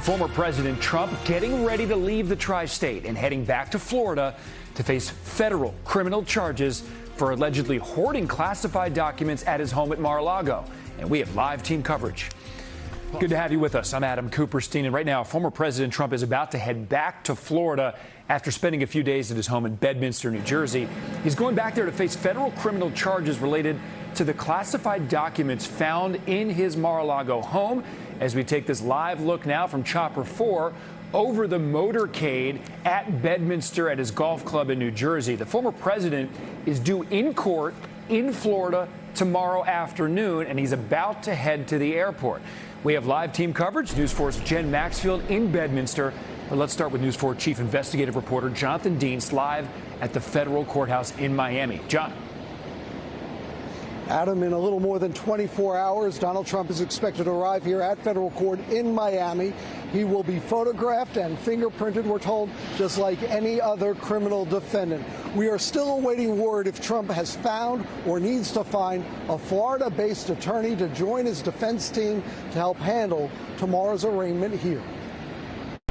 Former President Trump getting ready to leave the tri-state and heading back to Florida to face federal criminal charges for allegedly hoarding classified documents at his home at Mar-a-Lago. And we have live team coverage. Good to have you with us. I'm Adam Cooperstein, and right now, former President Trump is about to head back to Florida after spending a few days at his home in Bedminster, New Jersey. He's going back there to face federal criminal charges related to the classified documents found in his Mar-a-Lago home. As we take this live look now from Chopper 4 over the Motorcade at Bedminster at his golf club in New Jersey. The former president is due in court in Florida tomorrow afternoon, and he's about to head to the airport. We have live team coverage. News 4's Jen Maxfield in Bedminster. But let's start with News 4 Chief Investigative Reporter Jonathan Diesnt live at the federal courthouse in Miami. John. Adam, in a little more than 24 hours, Donald Trump is expected to arrive here at federal court in Miami. He will be photographed and fingerprinted, we're told, just like any other criminal defendant. We are still awaiting word if Trump has found or needs to find a Florida-based attorney to join his defense team to help handle tomorrow's arraignment here.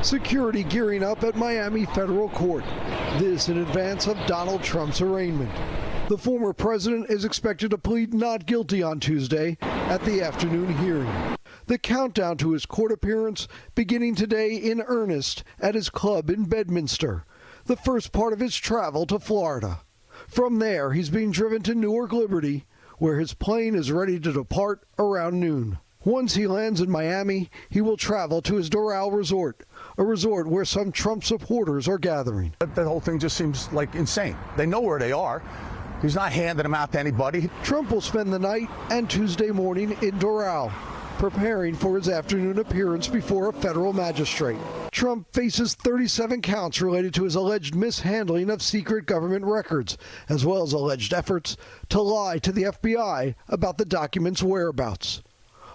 Security gearing up at Miami federal court. This in advance of Donald Trump's arraignment. The former president is expected to plead not guilty on Tuesday at the afternoon hearing. The countdown to his court appearance beginning today in earnest at his club in Bedminster, the first part of his travel to Florida. From there, he's being driven to Newark Liberty, where his plane is ready to depart around noon. Once he lands in Miami, he will travel to his Doral resort, a resort where some Trump supporters are gathering. That whole thing just seems like insane. They know where they are. He's not handing them out to anybody. Trump will spend the night and Tuesday morning in Doral, preparing for his afternoon appearance before a federal magistrate. Trump faces 37 counts related to his alleged mishandling of secret government records, as well as alleged efforts to lie to the FBI about the documents' whereabouts.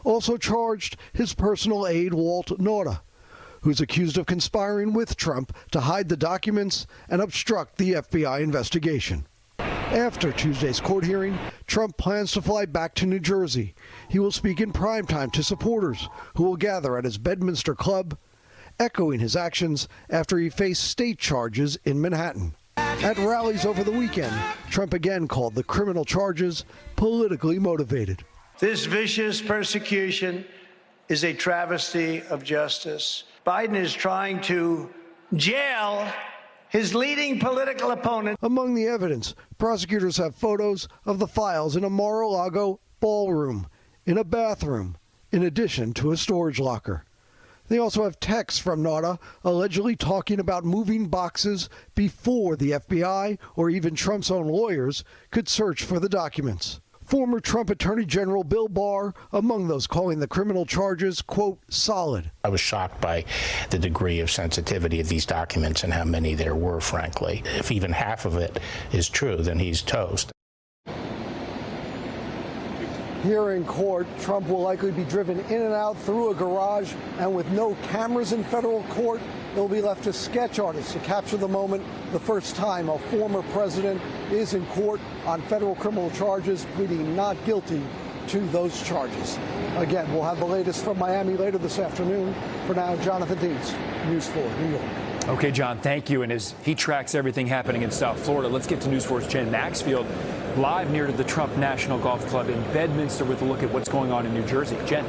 Also charged, his personal aide, Walt Nauta, who's accused of conspiring with Trump to hide the documents and obstruct the FBI investigation. After Tuesday's court hearing, Trump plans to fly back to New Jersey. He will speak in primetime to supporters who will gather at his Bedminster club, echoing his actions after he faced state charges in Manhattan. At rallies over the weekend, Trump again called the criminal charges politically motivated. This vicious persecution is a travesty of justice. Biden is trying to jail his leading political opponent. Among the evidence, prosecutors have photos of the files in a Mar-a-Lago ballroom, in a bathroom, in addition to a storage locker. They also have texts from Nauta allegedly talking about moving boxes before the FBI or even Trump's own lawyers could search for the documents. Former Trump Attorney General Bill Barr among those calling the criminal charges, quote, solid. I was shocked by the degree of sensitivity of these documents and how many there were, frankly. If even half of it is true, then he's toast. Here in court, Trump will likely be driven in and out through a garage, and with no cameras in federal court, it will be left to sketch artists to capture the moment, the first time a former president is in court on federal criminal charges, pleading not guilty to those charges. Again, we'll have the latest from Miami later this afternoon. For now, Jonathan Diesnt, News 4, New York. Okay, John, thank you. And as he tracks everything happening in South Florida, let's get to News 4's Jen Maxfield, live near to the Trump National Golf Club in Bedminster with a look at what's going on in New Jersey. Jen.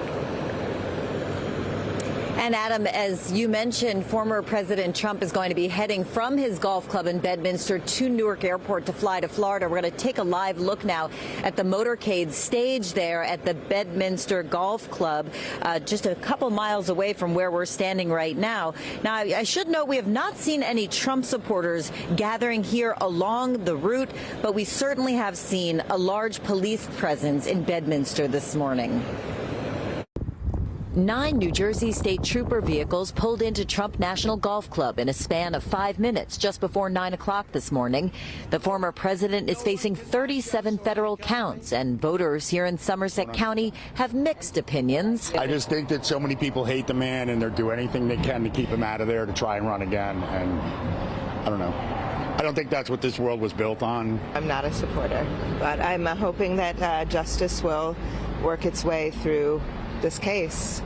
And Adam, as you mentioned, former President Trump is going to be heading from his golf club in Bedminster to Newark Airport to fly to Florida. We're going to take a live look now at the Motorcade stage there at the Bedminster Golf Club, just a couple miles away from where we're standing right now. Now, I should note we have not seen any Trump supporters gathering here along the route, but we certainly have seen a large police presence in Bedminster this morning. 9 New Jersey State Trooper vehicles pulled into Trump National Golf Club in a span of 5 minutes just before 9 o'clock this morning. The former president is facing 37 federal counts, and voters here in Somerset County have mixed opinions. I just think that so many people hate the man, and they'll do anything they can to keep him out of there to try and run again. And I don't know. I don't think that's what this world was built on. I'm not a supporter, but I'm hoping that justice will work its way through this case.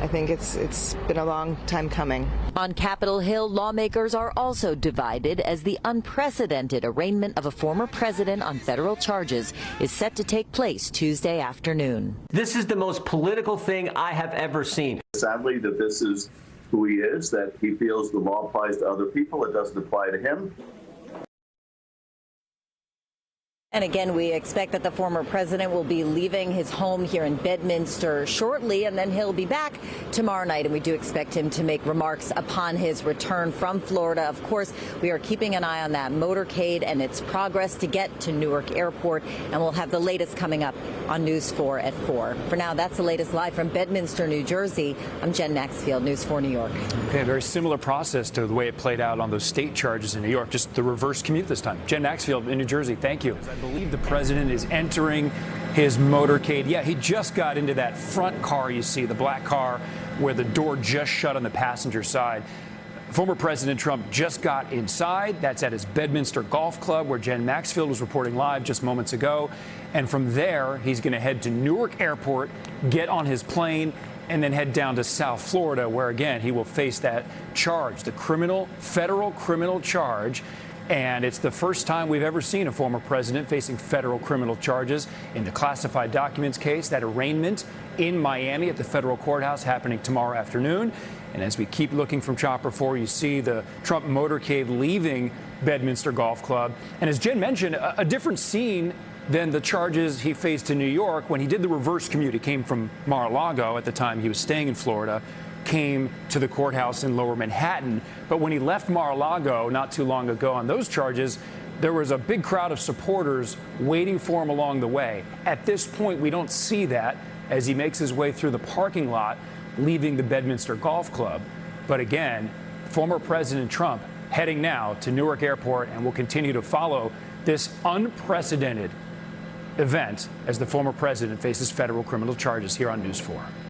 I think it's been a long time coming. On Capitol Hill, lawmakers are also divided as the unprecedented arraignment of a former president on federal charges is set to take place Tuesday afternoon. This is the most political thing I have ever seen. Sadly, that this is who he is, that he feels the law applies to other people, it doesn't apply to him. And again, we expect that the former president will be leaving his home here in Bedminster shortly, and then he'll be back tomorrow night. And we do expect him to make remarks upon his return from Florida. Of course, we are keeping an eye on that motorcade and its progress to get to Newark Airport. And we'll have the latest coming up on News 4 at 4. For now, that's the latest live from Bedminster, New Jersey. I'm Jen Maxfield, News 4 New York. Okay, a very similar process to the way it played out on those state charges in New York, just the reverse commute this time. Jen Maxfield in New Jersey, thank you. I believe the president is entering his motorcade. Yeah, he just got into that front car you see, the black car, where the door just shut on the passenger side. Former President Trump just got inside. That's at his Bedminster Golf Club, where Jen Maxfield was reporting live just moments ago. And from there, he's going to head to Newark Airport, get on his plane, and then head down to South Florida, where, again, he will face that charge, the federal criminal charge. And it's the first time we've ever seen a former president facing federal criminal charges in the classified documents case. That arraignment in Miami at the federal courthouse happening tomorrow afternoon. And as we keep looking from Chopper 4, you see the Trump motorcade leaving Bedminster Golf Club. And as Jen mentioned, a different scene than the charges he faced in New York when he did the reverse commute. He came from Mar-a-Lago at the time he was staying in Florida, came to the courthouse in Lower Manhattan. But when he left Mar-a-Lago not too long ago on those charges, there was a big crowd of supporters waiting for him along the way. At this point, we don't see that as he makes his way through the parking lot, leaving the Bedminster Golf Club. But again, former President Trump heading now to Newark Airport, and will continue to follow this unprecedented event as the former president faces federal criminal charges here on News 4.